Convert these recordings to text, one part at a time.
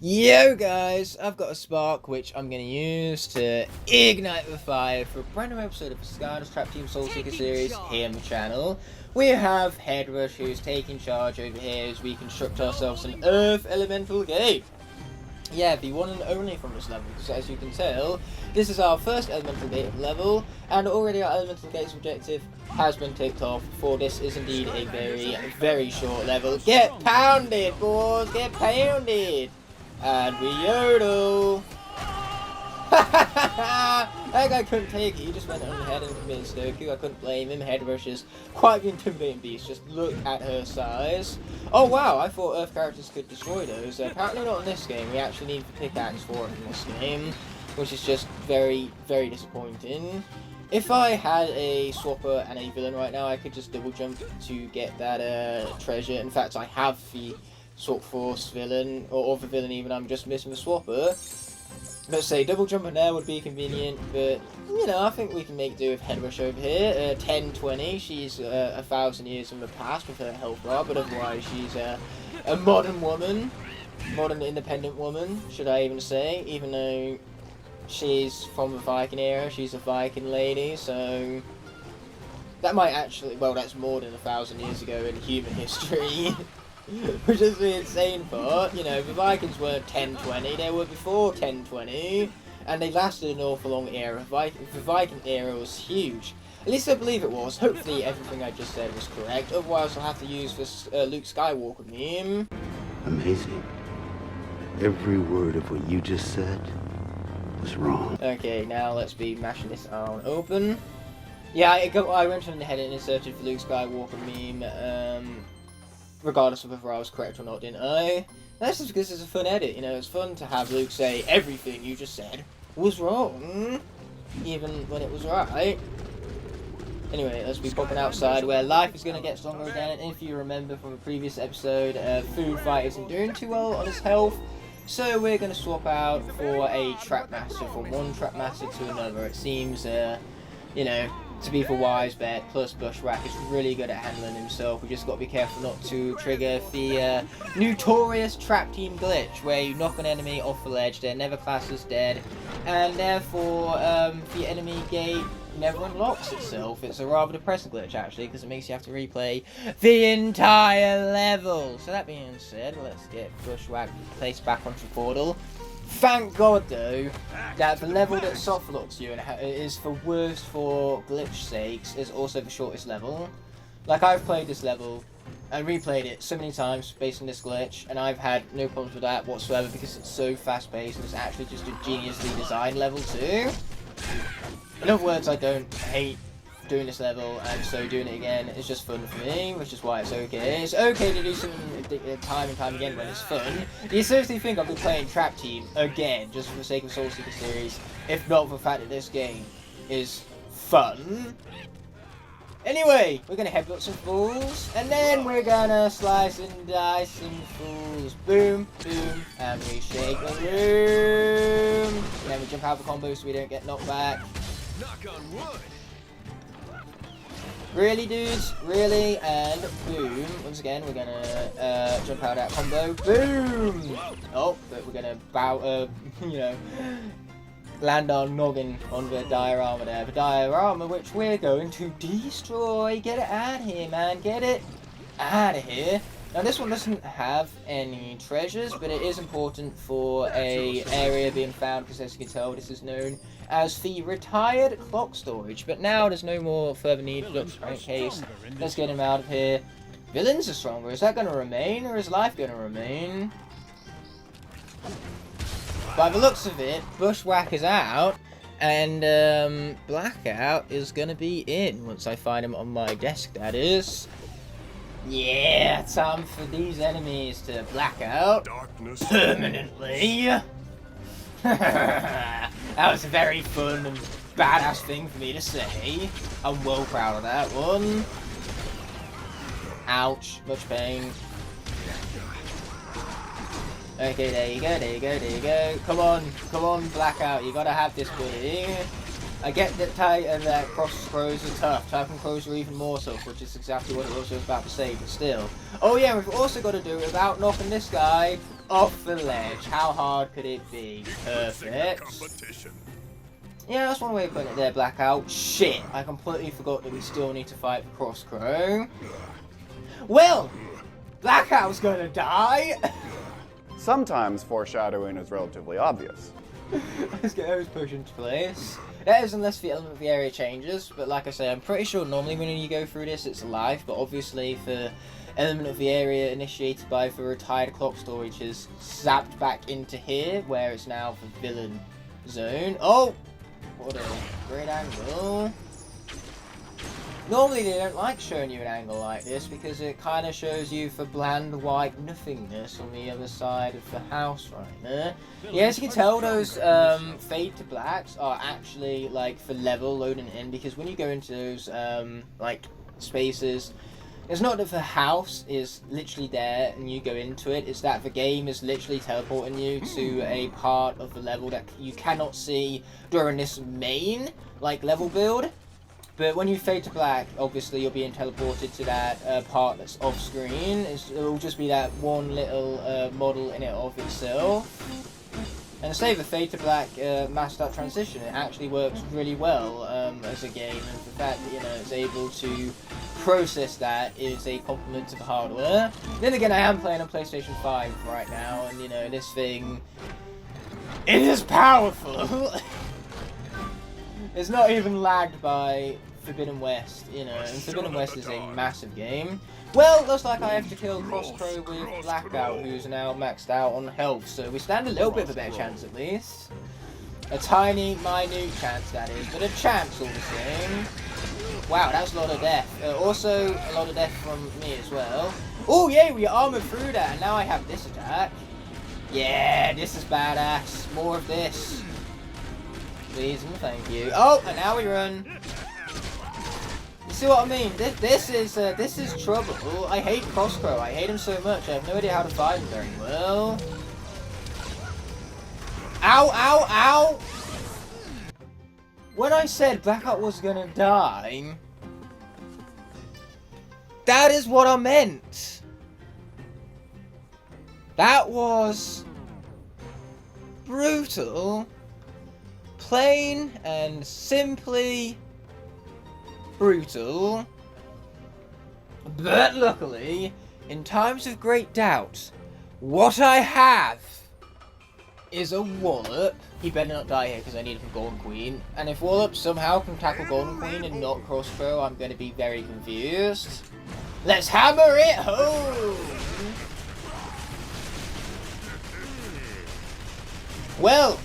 Yo guys, I've got a spark which I'm going to use to ignite the fire for a brand new episode of the Skylanders Trap Team Soul Seeker series here on the channel. We have Headrush who's taking charge over here as we construct ourselves an Earth Elemental Gate. Yeah, the one and only from this level, because as you can tell, this is our first Elemental Gate level, and already our Elemental Gate's objective has been ticked off, for this is indeed a very, very short level. Get pounded, boys! Get pounded! And we yodel! That guy couldn't take it, he just went on ahead and committed Stoku. I couldn't blame him. Headrush is quite the intimidating beast, just look at her size. Oh wow, I thought Earth characters could destroy those. Apparently not in this game, we actually need the pickaxe for it in this game, which is just very, very disappointing. If I had a swapper and a villain right now, I could just double jump to get that treasure. In fact, I have the Swap Force villain, or the villain even, I'm just missing the swapper. Let's say double jumping there would be convenient, but you know, I think we can make do with Headrush over here. 1020, she's 1,000 years in the past with her health bar, but otherwise she's a modern woman, modern independent woman, should I even say, even though she's from the Viking era, she's a Viking lady, so that might actually, well, that's more than 1,000 years ago in human history. Which is the insane part. You know, the Vikings weren't 1020, they were before 1020, and they lasted an awful long era. The Viking era was huge. At least I believe it was. Hopefully everything I just said was correct, otherwise I'll have to use this Luke Skywalker meme. Amazing. Every word of what you just said was wrong. Okay, now let's be mashing this on open. Yeah, I went on ahead and inserted the Luke Skywalker meme, regardless of whether I was correct or not, didn't I? That's just because it's a fun edit, you know, it's fun to have Luke say everything you just said was wrong, even when it was right. Anyway, let's be popping outside where life is going to get stronger again, and if you remember from a previous episode, Food Fight isn't doing too well on his health, so we're going to swap out for a Trap Master, from one Trap Master to another. It seems, you know, to be the wise bet, plus Bushwhack is really good at handling himself. We just got to be careful not to trigger the notorious trap team glitch, where you knock an enemy off the ledge, they're never classed as dead, and therefore the enemy gate never unlocks itself. It's a rather depressing glitch actually, because it makes you have to replay the entire level. So that being said, let's get Bushwhack placed back onto the portal. Thank God though that the level that soft locks you and is the worst for glitch sakes is also the shortest level. Like, I've played this level and replayed it so many times based on this glitch, and I've had no problems with that whatsoever because it's so fast paced and it's actually just a geniusly designed level too. In other words, I don't hate doing this level, and so doing it again is just fun for me, which is why it's okay. It's okay to do something time and time again when it's fun. Do you seriously think I'll be playing Trap Team again just for the sake of Soul Seeker series, if not for the fact that this game is fun? Anyway, we're gonna headbutt some fools, and then we're gonna slice and dice some fools. Boom, boom, and we shake the room. And then we jump out of the combo so we don't get knocked back. Knock on wood. Really, dudes? Really? And boom. Once again, we're gonna jump out that combo. Boom! Oh, but we're gonna bow, you know, land our noggin on the diorama there. The diorama which we're going to destroy. Get it out of here, man. Get it out of here. Now, this one doesn't have any treasures, but it is important for a area being found, because as you can tell, this is known as the retired clock storage. But now there's no more further need for Luke's case. Let's get him out of here. Villains are stronger. Is that going to remain, or is life going to remain? By the looks of it, Bushwhack is out, and Blackout is going to be in once I find him on my desk, that is. Yeah, time for these enemies to black out permanently. That was a very fun and badass thing for me to say. I'm well proud of that one. Ouch, much pain. Okay, there you go, there you go, there you go. Come on, Blackout, you gotta have this, buddy. I get that that cross crows are tough. Typhon crows are even more tough, which is exactly what I was about to say, but still. Oh yeah, we've also got to do it without knocking this guy off the ledge. How hard could it be? Perfect. Yeah, that's one way of putting it there, Blackout. Shit, I completely forgot that we still need to fight Crosscrow. Well, Blackout's gonna die. Sometimes foreshadowing is relatively obvious. Let's get those push into place. That is unless the element of the area changes, but like I say, I'm pretty sure normally when you go through this it's live, but obviously the element of the area initiated by the retired clock storage is zapped back into here, where it's now the villain zone. Oh! What a great angle. Normally they don't like showing you an angle like this because it kind of shows you the bland white nothingness on the other side of the house right there. Yeah, as you can tell, those fade to blacks are actually like the level loading in, because when you go into those like spaces, it's not that the house is literally there and you go into it, it's that the game is literally teleporting you to a part of the level that you cannot see during this main like level build. But when you fade to black, obviously you're being teleported to that part that's off screen. It'll just be that one little model in it of itself. And to say the fade to black masked out transition, it actually works really well as a game, and the fact that, you know, it's able to process that is a compliment to the hardware. Then again, I am playing on PlayStation 5 right now, and you know, this thing, it is powerful. It's not even lagged by Forbidden West, you know, and Forbidden West is a massive game. Well, looks like I have to kill Crosscrow with Blackout, who's now maxed out on health, so we stand a little bit of a better chance at least. A tiny, minute chance, that is, but a chance all the same. Wow, that's a lot of death. Also, a lot of death from me as well. Oh, yeah, we armored through that, and now I have this attack. Yeah, this is badass. More of this. Please and thank you. Oh, and now we run. You see what I mean? This is trouble. I hate Crosscrow. I hate him so much. I have no idea how to fight him very well. Ow! Ow! Ow! When I said Blackout was gonna die, that is what I meant. That was brutal. Plain and simply brutal. But luckily, in times of great doubt, what I have is a Wallop. He better not die here because I need him for Golden Queen. And if Wallop somehow can tackle Golden Queen and not Crossbow, I'm going to be very confused. Let's hammer it home! Well,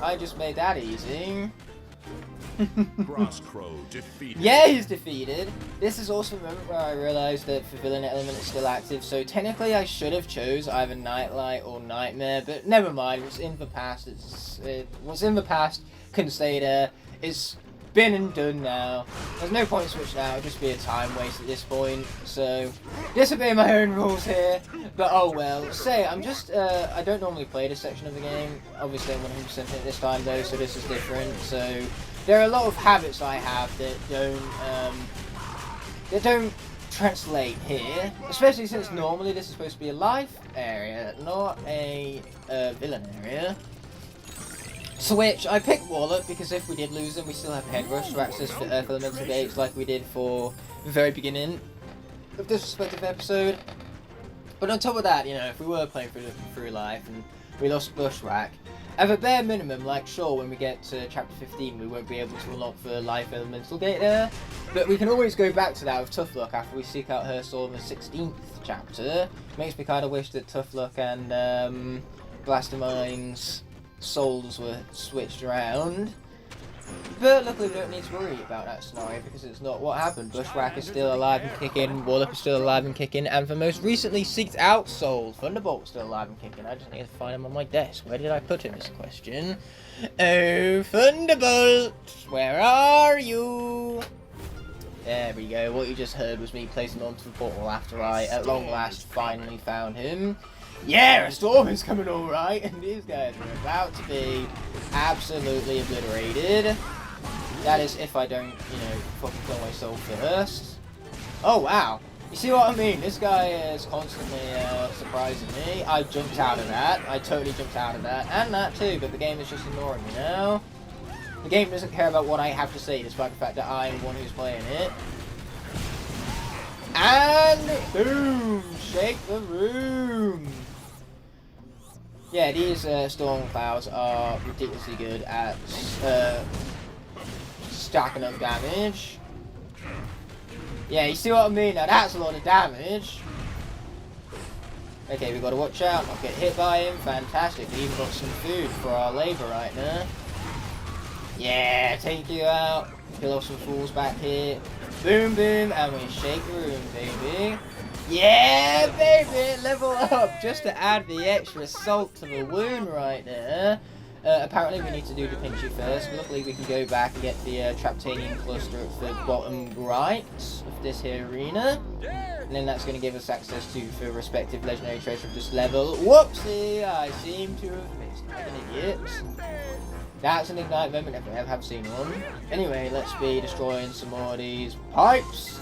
I just made that easy. Crosscrow defeated. Yeah, he's defeated. This is also the moment where I realised that the villain element is still active, so technically I should have chose either Nightlight or Nightmare, but never mind, it's in the past. What's in the past can stay there. It's been and done now. There's no point in switching out, it'd just be a time waste at this point, so disobey my own rules here, but oh well. Say, I'm just, I don't normally play this section of the game. Obviously I'm 100% in it this time though, so this is different, so there are a lot of habits I have that don't translate here, especially since normally this is supposed to be a life area, not a villain area. Switch, I picked Wallop because if we did lose them, we still have Head Rush to access for Earth Elemental Gates like we did for the very beginning of this respective episode. But on top of that, you know, if we were playing through life and we lost Bushwhack, at a bare minimum, like sure, when we get to chapter 15, we won't be able to unlock the Life Elemental Gate there, but we can always go back to that with Tough Luck after we seek out her soul in the 16th chapter. Makes me kind of wish that Tough Luck and Blastermine's souls were switched around. But luckily we don't need to worry about that scenario because it's not what happened. Bushwhack is still alive and kicking, Wallop is still alive and kicking, and the most recently seeked out soul, Thunderbolt's still alive and kicking. I just need to find him on my desk. Where did I put him is the question. Oh, Thunderbolt! Where are you? There we go. What you just heard was me placing him onto the portal after I, at long last, finally found him. Yeah, a storm is coming alright, and these guys are about to be absolutely obliterated. That is if I don't, you know, fucking kill myself first. Oh, wow. You see what I mean? This guy is constantly surprising me. I jumped out of that. I totally jumped out of that. And that too, but the game is just ignoring me now. The game doesn't care about what I have to say, despite the fact that I'm the one who's playing it. And boom! Shake the room! Yeah, these storm clouds are ridiculously good at stacking up damage. Yeah, you see what I mean? Now that's a lot of damage. Okay, we gotta watch out, not get hit by him. Fantastic. We even got some food for our labour right now. Yeah, take you out. Kill off some fools back here. Boom, boom, and we shake the room, baby. Yeah, baby, level up just to add the extra salt to the wound right there. Apparently we need to do the Pinchy first. Luckily we can go back and get the Traptanian cluster at the bottom right of this here arena. And then that's going to give us access to the respective legendary treasure of this level. Whoopsie! I seem to have missed. I'm an idiot. That's an Igknight moment if I ever have seen one. Anyway, let's be destroying some more of these pipes.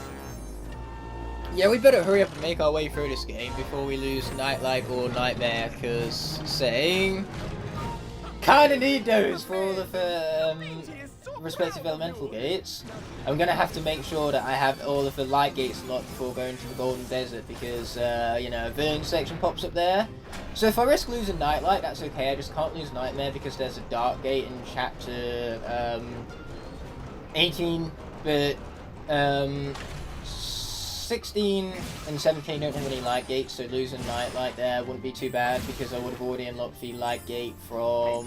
Yeah, we better hurry up and make our way through this game before we lose Nightlight or Nightmare, because saying... Kinda need those for all of the respective elemental gates. I'm gonna have to make sure that I have all of the light gates unlocked before going to the Golden Desert because, you know, Vern section pops up there. So if I risk losing Nightlight, that's okay. I just can't lose Nightmare because there's a Dark Gate in chapter 18, but 16 and 17 don't have any light gates, so losing Nightlight there wouldn't be too bad because I would have already unlocked the light gate from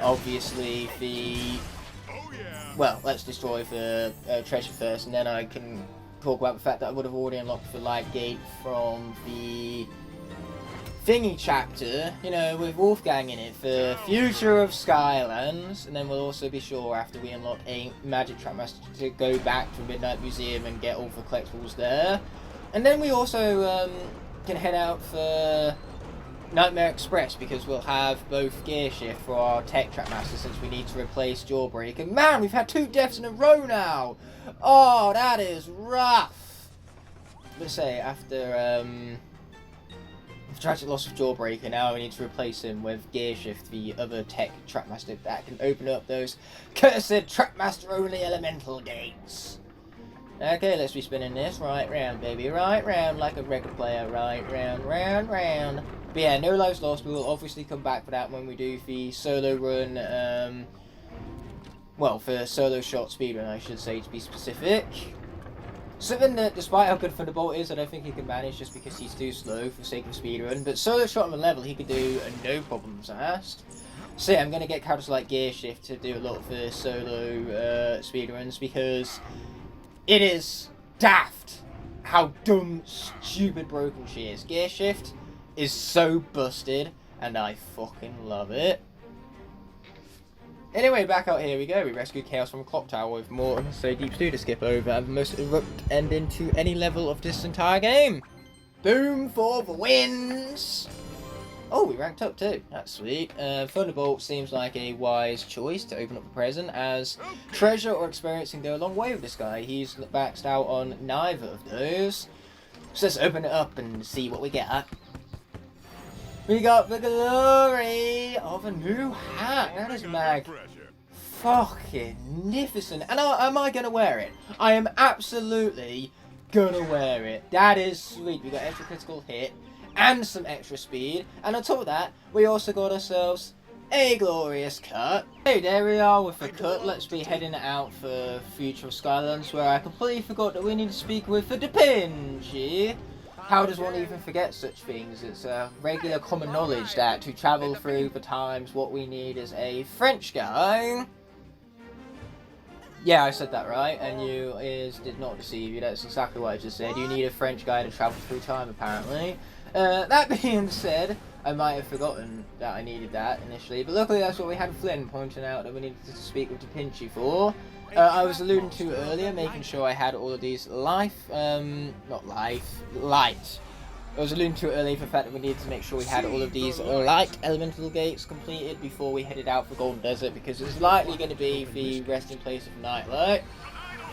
obviously the... Well, let's destroy the treasure first, and then I can talk about the fact that I would have already unlocked the light gate from the thingy chapter, you know, with Wolfgang in it, for Future of Skylanders, and then we'll also be sure after we unlock a Magic Trapmaster to go back to Midnight Museum and get all the collectibles there. And then we also can head out for Nightmare Express because we'll have both Gear Shift for our Tech Trapmaster since we need to replace Jawbreak. And man, we've had 2 deaths in a row now! Oh, that is rough! Let's say, after the tragic loss of Jawbreaker, now we need to replace him with Gear Shift, the other Tech Trapmaster that can open up those cursed Trapmaster only elemental gates. Okay, let's be spinning this right round, baby, right round like a record player, right round, round, round. But yeah, no lives lost. We will obviously come back for that when we do the solo run, well, for solo shot speedrun, I should say, to be specific. Something that, despite how good Thunderbolt is, I don't think he can manage just because he's too slow for the sake of speedrun. But solo shot on the level, he could do no problems asked. So yeah, I'm going to get characters like Gear Shift to do a lot of the solo speedruns because it is daft how dumb, stupid, broken she is. Gear Shift is so busted, and I fucking love it. Anyway, back out here we go. We rescued Kaos from a clock tower with more so deep stew to skip over and the most abrupt ending to any level of this entire game. Boom for the wins! Oh, we ranked up too. That's sweet. Thunderbolt seems like a wise choice to open up the present, as treasure or experience can go a long way with this guy. He's maxed out on neither of those. So let's open it up and see what we get. We got the glory of a new hat. That is fucking-nificent. And am I going to wear it? I am absolutely going to wear it. That is sweet. We got extra critical hit and some extra speed. And on top of that, we also got ourselves a glorious cut. Hey, there we are with the cut. Let's be heading out for Future of Skylanders, where I completely forgot that we need to speak with the Pinchy. How does one even forget such things? It's regular common knowledge that to travel through the times, what we need is a French guy. Yeah, I said that right, and you did not deceive you. That's exactly what I just said. You need a French guy to travel through time, apparently. That being said, I might have forgotten that I needed that initially, but luckily that's what we had Flynn pointing out that we needed to speak with the Pinchy for. I was alluding to earlier, making sure I had all of these light. I was alluding to earlier for the fact that we needed to make sure we had all of these light elemental gates completed before we headed out for Golden Desert, because it's likely going to be the resting place of Nightlight.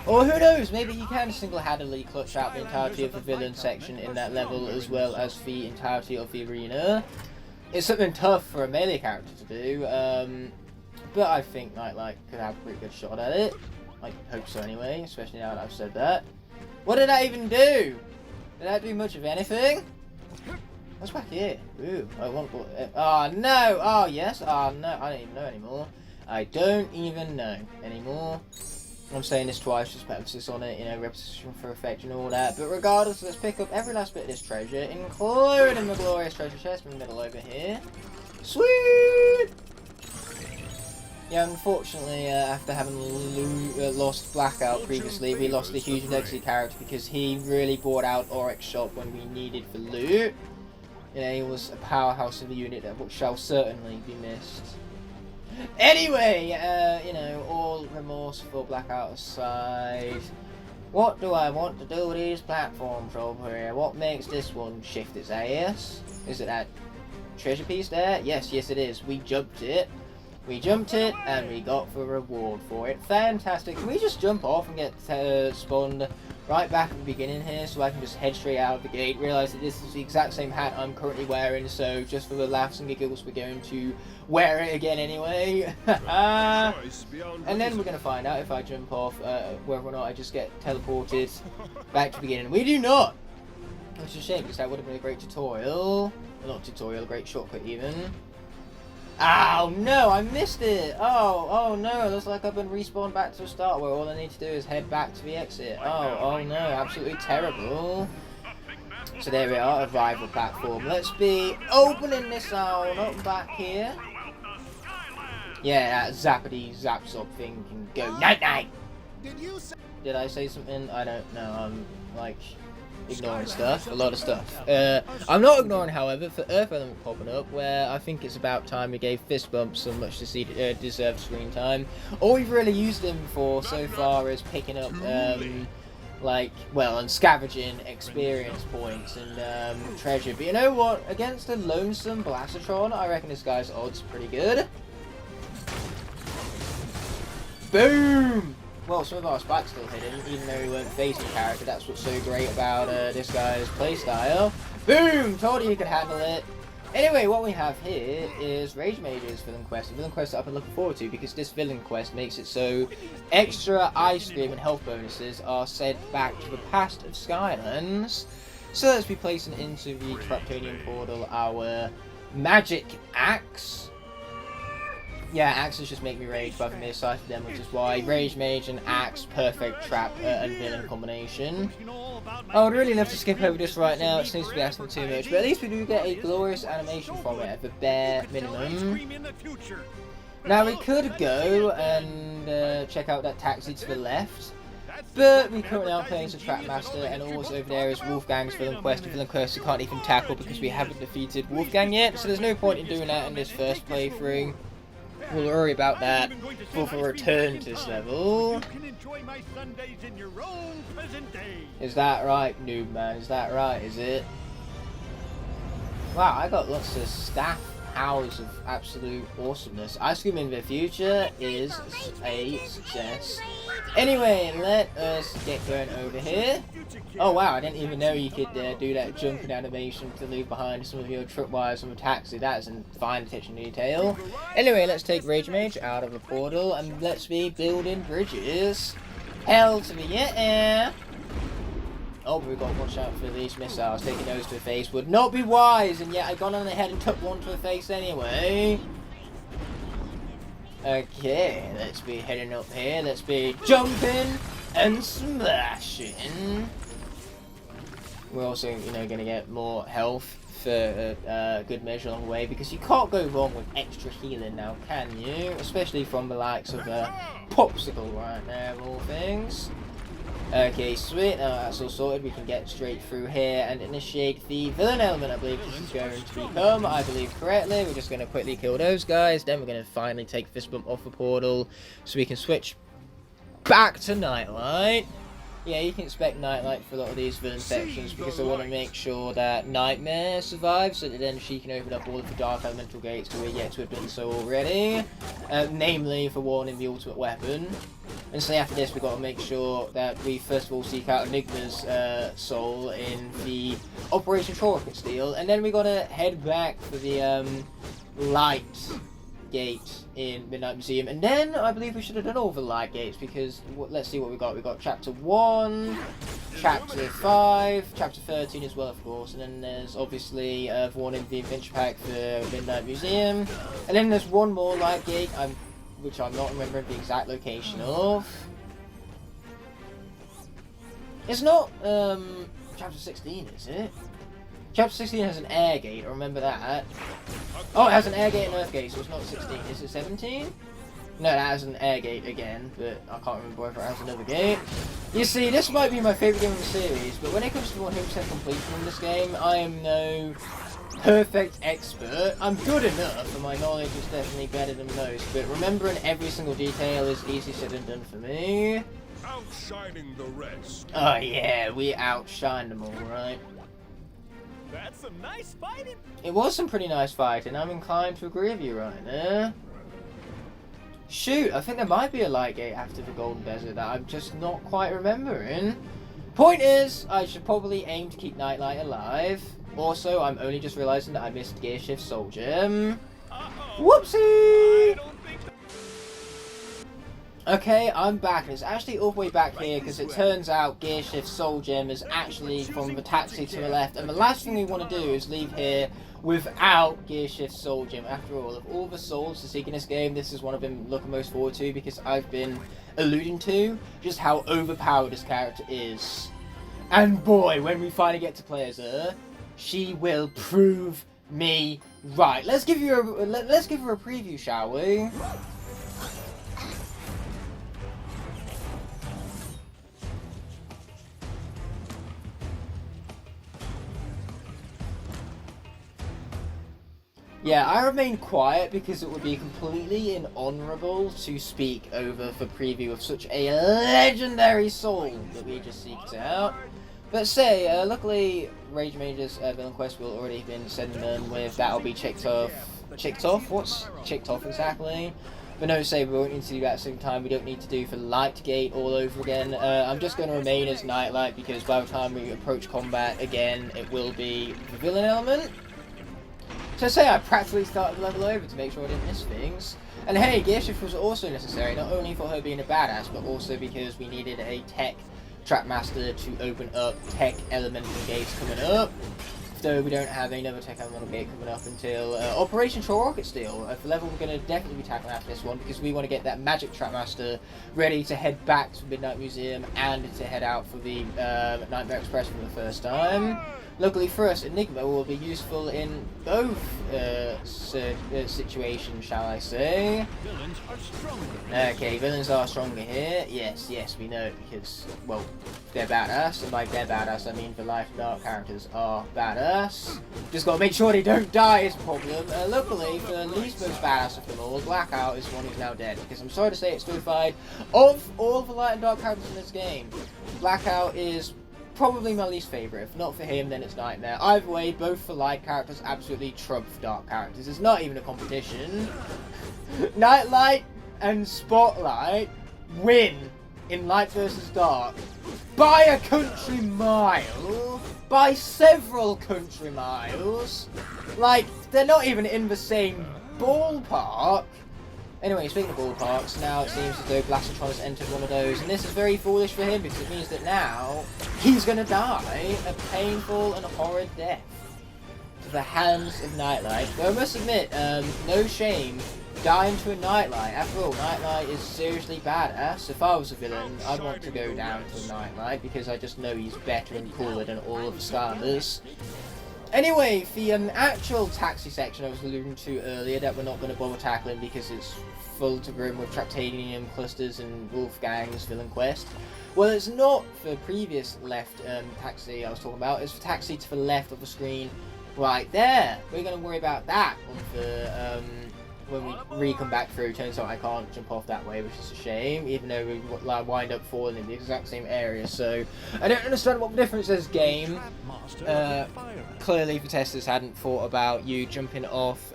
Or who knows, maybe he can single-handedly clutch out the entirety of the villain section in that level as well as the entirety of the arena. It's something tough for a melee character to do, but I think Nightlight could have a pretty good shot at it. I hope so anyway, especially now that I've said that. What did that even do? Did that do much of anything? What's back here? Ooh, I want... Oh, no! Oh, yes! Oh, no, I don't even know anymore. I don't even know anymore. I'm saying this twice, just put emphasis on it, you know, repetition for effect and all that. But regardless, let's pick up every last bit of this treasure, including the glorious treasure chest in the middle over here. Sweet! Yeah, unfortunately, after having lost Blackout previously, we lost a huge legacy character because he really brought out Oryx Shop when we needed the loot. You know, he was a powerhouse of a unit that shall certainly be missed. Anyway, you know, all remorse for Blackout aside, what do I want to do with these platforms over here? What makes this one shift its ass? Is it that treasure piece there? Yes, yes it is. We jumped it. We jumped it, and we got the reward for it. Fantastic. Can we just jump off and get spawned right back at the beginning here so I can just head straight out of the gate, realise that this is the exact same hat I'm currently wearing, so just for the laughs and giggles we're going to wear it again anyway. And then we're going to find out if I jump off whether or not I just get teleported back to the beginning. We do not! Which is a shame because that would have been a great tutorial. Well, not tutorial, a great shortcut even. Oh no, I missed it! Oh no, looks like I've been respawned back to the start where all I need to do is head back to the exit. Oh no, absolutely terrible. So there we are, a rival platform. Let's be opening this on up back here. Yeah, that zappity zap zop thing can go night night! Did I say something? I don't know, I'm like... ignoring stuff, a lot of stuff. I'm not ignoring, however, for Earth Element popping up, where I think it's about time we gave Fist Bump some much deserved screen time. All we've really used him for so far is picking up, like, well, and scavenging experience points and treasure. But you know what? Against a lonesome Blastotron, I reckon this guy's odds pretty good. Boom! Well, some of our spikes still hidden, even though we weren't facing the character. That's what's so great about this guy's playstyle. Boom! Told you he could handle it. Anyway, what we have here is Rage Mage's villain quest. A villain quest that I've been looking forward to because this villain quest makes it so extra ice cream and health bonuses are sent back to the past of Skylanders. So let's be placing into the Traptonian portal our magic axe. Yeah, axes just make me rage, but I've nearsighted them, which is why Rage Mage and Axe, perfect trap and villain combination. I would really love to skip over this right now, it seems to be asking too much, but at least we do get a glorious animation from it at the bare minimum. Now we could go and check out that taxi to the left, but we currently are playing as a Trap Master, and also over there is Wolfgang's villain quest, a villain quest we can't even tackle because we haven't defeated Wolfgang yet, so there's no point in doing that in this first playthrough. We'll worry about that for the return to this level. Is that right, noob man? Is that right, is it? Wow, I got lots of staff hours of absolute awesomeness. Ice Cream in the Future is a success. Anyway, let us get going over here. Oh wow, I didn't even know you could do that jumping animation to leave behind some of your tripwires from a taxi. That is a fine attention to detail. Anyway, let's take Rage Mage out of the portal and let's be building bridges. Hell to the yeah. Oh, we've got to watch out for these missiles. Taking those to the face would not be wise, and yet I got on ahead and took one to the face anyway. Okay, let's be heading up here. Let's be jumping and smashing. We're also, you know, going to get more health for a good measure along the way, because you can't go wrong with extra healing now, can you? Especially from the likes of Popsicle right there, of all things. Okay, sweet. Now that's all sorted. We can get straight through here and initiate the villain element, I believe this is going to become, I believe correctly. We're just going to quickly kill those guys. Then we're going to finally take Fist Bump off the portal so we can switch back to Nightlight. Yeah, you can expect Nightlight for a lot of these villain sections because I want to make sure that Nightmare survives so that then she can open up all of the Dark Elemental gates to we're yet to have done so already. Namely, for warning the ultimate weapon. And so after this, we've got to make sure that we first of all seek out Enigma's soul in the Operation Rocket Steel, and then we got to head back for the light gate in Midnight Museum, and then I believe we should have done all the light gates, because let's see what we got. We got chapter 1, chapter 5, chapter 13 as well, of course, and then there's obviously the one in the adventure pack for Midnight Museum, and then there's one more light gate, which I'm not remembering the exact location of. It's not chapter 16, is it? Chapter 16 has an air gate, I remember that. Oh, it has an air gate and earth gate, so it's not 16. Is it 17? No, that has an air gate again, but I can't remember whether it has another gate. You see, this might be my favourite game of the series, but when it comes to 100% completion in this game, I am no perfect expert. I'm good enough, and my knowledge is definitely better than most, but remembering every single detail is easy said and done for me. Outshining the rest. Oh yeah, we outshined them all, right? That's some nice fighting. It was some pretty nice fighting. I'm inclined to agree with you right there. Shoot, I think there might be a light gate after the Golden Desert that I'm just not quite remembering. Point is, I should probably aim to keep Nightlight alive. Also, I'm only just realising that I missed Gear Shift Soul Gem. Whoopsie! Okay, I'm back, and it's actually all the way back here, because it turns out Gear Shift Soul Gem is actually from the taxi to the left, and the last thing we want to do is leave here without Gear Shift Soul Gem. After all the souls to seek in this game, this is one of them looking most forward to, because I've been alluding to just how overpowered this character is. And boy, when we finally get to play as her, she will prove me right. Let's give her a preview, shall we? Yeah, I remain quiet because it would be completely inhonourable to speak over the preview of such a legendary soul that we just seeked out. But say, luckily, Rage Mage's Villain Quest will already been sending them with that'll be checked off. Checked off? What's checked off exactly? But no, say, we won't need to do that at the same time. We don't need to do for Light Gate all over again. I'm just going to remain as Nightlight because by the time we approach combat again, it will be the villain element. So say I practically started the level over to make sure I didn't miss things. And hey, Gear Shift was also necessary, not only for her being a badass, but also because we needed a tech Trapmaster to open up tech elemental gates coming up. Though we don't have another tech elemental gate coming up until Operation Rocket Steel. The level we're going to definitely be tackling after this one, because we want to get that magic Trapmaster ready to head back to Midnight Museum and to head out for the Nightmare Express for the first time. Luckily for us, Enigma will be useful in both situations, shall I say. Villains are stronger. Okay, villains are stronger here. Yes, we know, because, well, they're badass, and by they're badass, I mean the Light and Dark characters are badass. Just gotta make sure they don't die is a problem. Luckily, the least most badass of them all, Blackout is the one who's now dead, because I'm sorry to say it's suicide. Of all the Light and Dark characters in this game, Blackout is probably my least favourite. If not for him, then it's Nightmare. Either way, both the Light characters absolutely trump Dark characters. It's not even a competition. Nightlight and Spotlight win in Light versus Dark by a country mile, by several country miles. Like, they're not even in the same ballpark. Anyway, speaking of ballparks, now it seems as though Blastotron has entered one of those, and this is very foolish for him because it means that now he's going to die a painful and horrid death to the hands of Nightlight. Though I must admit, no shame dying to a Nightlight. After all, Nightlight is seriously badass. If I was a villain, I'd want to go down to a Nightlight because I just know he's better and cooler than all of the Skylanders. Anyway, the actual taxi section I was alluding to earlier that we're not going to bother tackling because it's full to brim with Traptanium clusters and Wolfgang's Villain Quest. Well, it's not the previous left taxi I was talking about, it's the taxi to the left of the screen right there. We're going to worry about that on the, when we come back through. Turns out I can't jump off that way, which is a shame, even though we wind up falling in the exact same area. So I don't understand what the difference is, game. Clearly the testers hadn't thought about you jumping off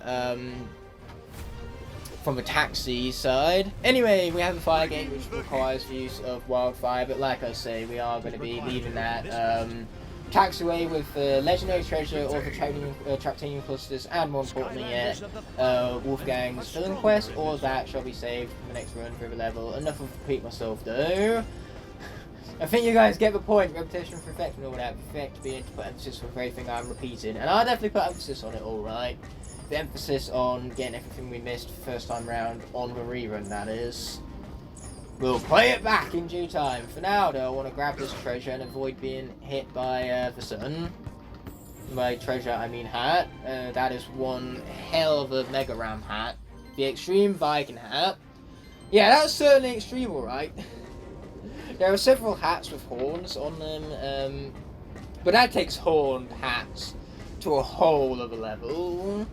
from a taxi side. Anyway, we have a fire gate which requires the use of wildfire, but like I say, we are going to be leaving that taxiway with legendary treasure, or the Tractanium clusters, and more importantly yet, Wolfgang's filling quest. All of that shall be saved for the next run through the level. Enough of repeat myself though. I think you guys get the point. Repetition for effect and all that. Effect being to put emphasis on everything I'm repeating, and I'll definitely put emphasis on it. All right. The emphasis on getting everything we missed first time round on the rerun, that is. We'll play it back in due time. For now, though, I want to grab this treasure and avoid being hit by the sun. By treasure, I mean hat. That is one hell of a Mega Ram hat. The Extreme Viking hat. Yeah, that was certainly extreme, alright. There are several hats with horns on them, but that takes horned hats to a whole other level.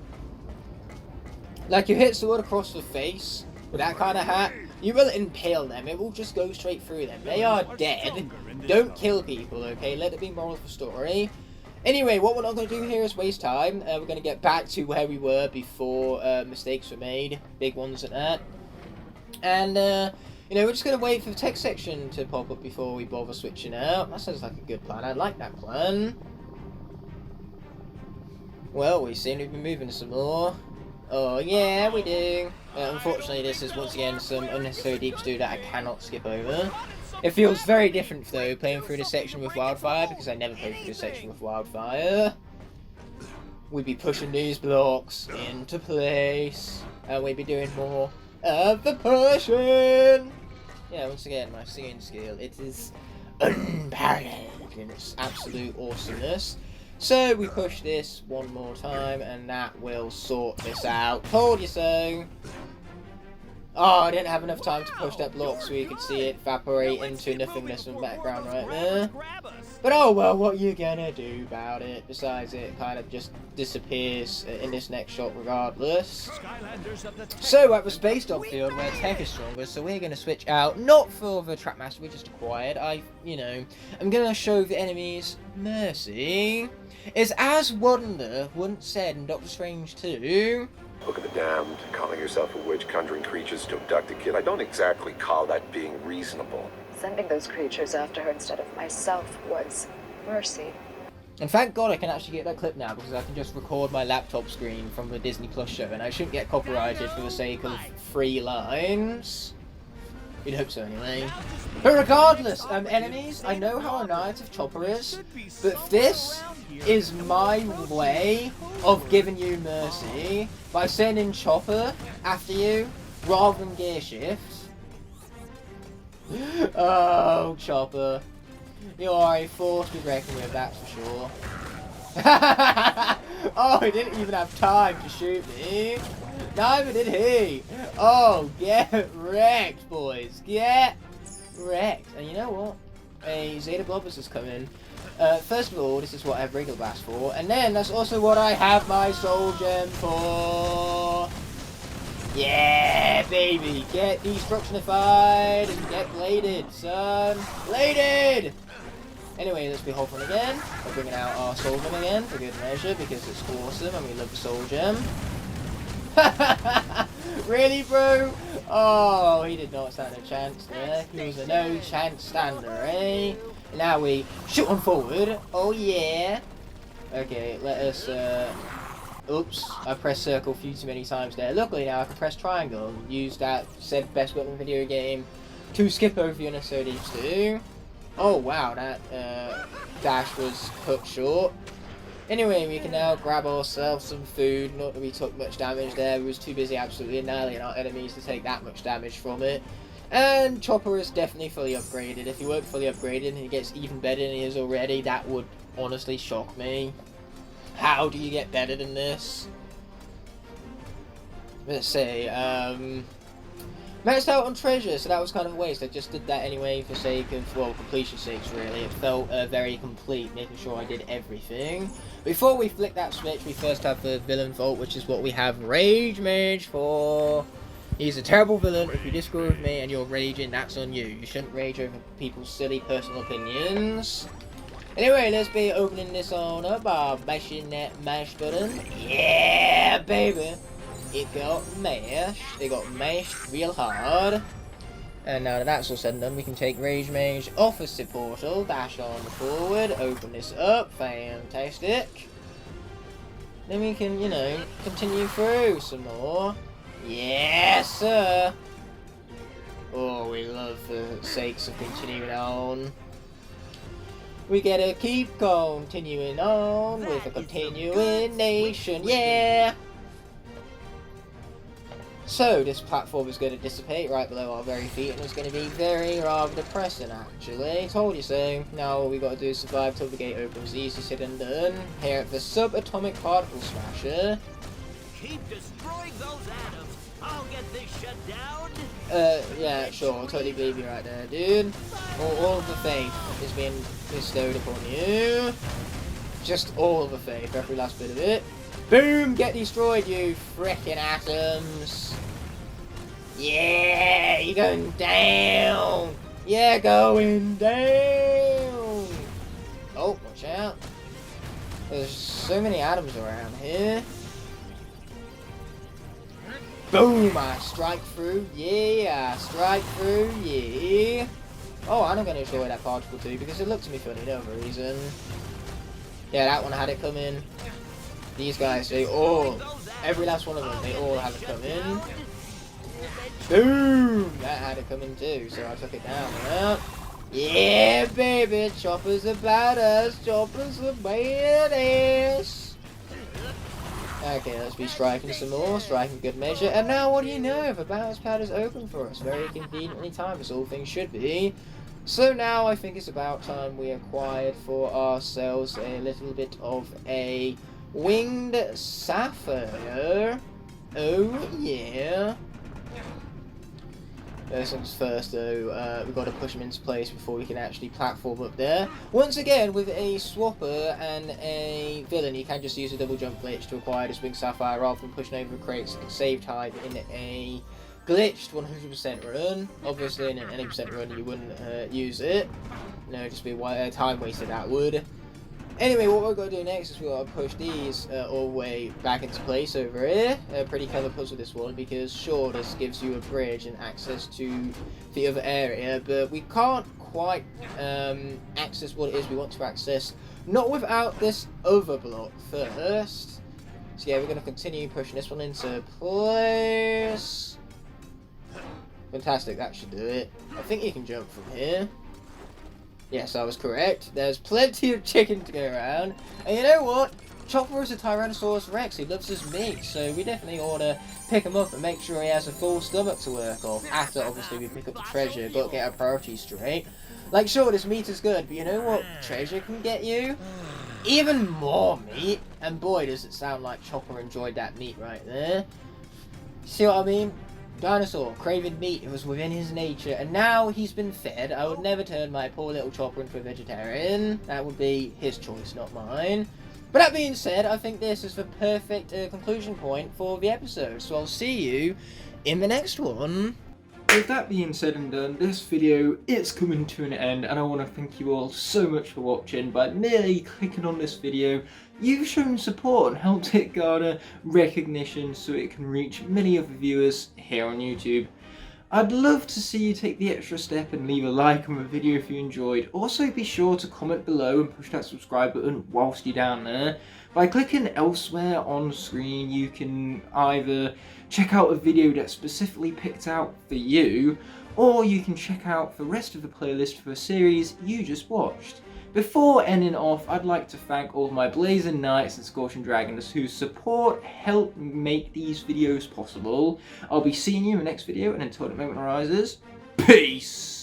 Like, you hit someone across the face with that kind of hat, you will impale them. It will just go straight through them. They are dead. Don't kill people, okay? Let it be moral of the story. Anyway, what we're not going to do here is waste time. We're going to get back to where we were before mistakes were made. Big ones at that. And, you know, we're just going to wait for the text section to pop up before we bother switching out. That sounds like a good plan. I like that plan. Well, we seem to be moving some more. Oh, yeah, we do. Unfortunately, this is once again some unnecessary deep stew that I cannot skip over. It feels very different, though, playing through this section with wildfire, because I never played through this section with wildfire. We'd be pushing these blocks into place, and we'd be doing more of the pushing. Yeah, once again, my singing skill, it is unparalleled in its absolute awesomeness. So we push this one more time, and that will sort this out. Told you so. Oh, I didn't have enough time to push that block so you could see it evaporate into nothingness in the background right there. But oh well, what are you gonna do about it? Besides, it kind of just disappears in this next shot regardless. So at the Space Dog field where tech is stronger, so we're gonna switch out, not for the Trackmaster we just acquired. I'm gonna show the enemies mercy. Is as Wonder once said in Doctor Strange 2. Book of the Damned, calling yourself a witch, conjuring creatures to abduct a kid. I don't exactly call that being reasonable. Sending those creatures after her instead of myself was mercy. And thank God I can actually get that clip now, because I can just record my laptop screen from the Disney Plus show, and I shouldn't get copyrighted for the sake of 3 lines. You'd hope so anyway. But regardless, enemies, I know how annihilative Chopper is, but this is my way of giving you mercy by sending Chopper after you rather than Gear Shift. Oh, Chopper. You are a force to be reckoned with, that's for sure. Oh, he didn't even have time to shoot me. Neither did he. Oh, get wrecked, boys. Get wrecked. And you know what? A Zeta Blobbers is coming. First of all, this is what I have regular blast for, and then that's also what I have my soul gem for. Yeah, baby, get destructionified and get bladed, son. Bladed! Anyway, let's be hopeful again. We're bringing out our soul gem again for good measure because it's awesome and we love the soul gem. Really, bro? Oh, he did not stand a chance there. He was a no chance stander, eh? And now we shoot on forward. Oh yeah. Okay, let us. Oops, I pressed circle a few too many times there. Luckily now I can press triangle and use that said best weapon video game to skip over the unnecessary deeps too. Oh wow, that dash was cut short. Anyway, we can now grab ourselves some food. Not that we took much damage there. We was too busy absolutely annihilating our enemies to take that much damage from it. And Chopper is definitely fully upgraded. If he weren't fully upgraded and he gets even better than he is already, that would honestly shock me. How do you get better than this? Let's say, maxed out on treasure, so that was kind of a waste. I just did that anyway for sake of, well, completion's sakes really. It felt very complete, making sure I did everything. Before we flick that switch, we first have the villain vault, which is what we have Rage Mage for. He's a terrible villain. If you disagree with me and you're raging, that's on you. You shouldn't rage over people's silly personal opinions. Anyway, let's be opening this on up by mashing that mash button. Yeah, baby. it got mashed. It got mashed real hard. And now that that's all said and done, we can take Rage Mage off of the portal, dash on forward, open this up, fantastic. Then we can, you know, continue through some more. Yes, sir! Oh, we love the sakes of continuing on. We gotta keep continuing on with a continuation, yeah! So, this platform is going to dissipate right below our very feet, and it's going to be very rather depressing, actually. Told you so. Now all we got to do is survive till the gate opens. Easy said and done. Here at the Subatomic Particle Smasher. Keep destroying those atoms. I'll get this shut down. Yeah, sure. Totally believe you right there, dude. All of the faith is being bestowed upon you. Just all of the faith, every last bit of it. Boom! Get destroyed, you frickin' atoms! Yeah! You're going down! Yeah, going down! Oh, watch out. There's so many atoms around here. Boom! I strike through, yeah! I strike through, yeah! Oh, and I'm going to destroy that particle too, because it looked to me funny, no other reason. Yeah, that one had it coming. These guys, they all, every last one of them, they all have it coming. Boom! That had it coming too, so I took it down. Well, yeah, baby, Chopper's about us. Chopper's a badass. Okay, let's be striking some more, striking good measure. And now, what do you know? The balance pad is open for us. Very conveniently timed, as all things should be. So now I think it's about time we acquired for ourselves a little bit of a winged sapphire. Oh yeah. First things first though, we've got to push him into place before we can actually platform up there. Once again, with a swapper and a villain, you can just use a double jump glitch to acquire this winged sapphire rather than pushing over crates save time in a glitched 100% run. Obviously in an any percent run you wouldn't use it. No, just be time wasted, that would. Anyway, what we're going to do next is we're going to push these all the way back into place over here. Pretty clever puzzle this one, because sure, this gives you a bridge and access to the other area, but we can't quite access what it is we want to access, not without this other block first. So yeah, we're going to continue pushing this one into place. Fantastic, that should do it. I think you can jump from here. Yes, I was correct. There's plenty of chicken to go around. And you know what? Chopper is a Tyrannosaurus Rex. He loves his meat, so we definitely ought to pick him up and make sure he has a full stomach to work off. After, obviously, we pick up the treasure. Got to get our priorities straight. Like, sure, this meat is good, but you know what treasure can get you? Even more meat. And boy, does it sound like Chopper enjoyed that meat right there. See what I mean? Dinosaur, craving meat, it was within his nature, and now he's been fed. I would never turn my poor little Chopper into a vegetarian. That would be his choice, not mine. But that being said, I think this is the perfect conclusion point for the episode, so I'll see you in the next one. With that being said and done, this video is coming to an end, and I want to thank you all so much for watching. By merely clicking on this video, you've shown support and helped it garner recognition so it can reach many other viewers here on YouTube. I'd love to see you take the extra step and leave a like on the video if you enjoyed. Also be sure to comment below and push that subscribe button whilst you're down there. By clicking elsewhere on screen, you can either check out a video that's specifically picked out for you, or you can check out the rest of the playlist for a series you just watched. Before ending off, I'd like to thank all of my Blazing Knights and Scorching Dragons whose support helped make these videos possible. I'll be seeing you in the next video, and until the moment arises, peace!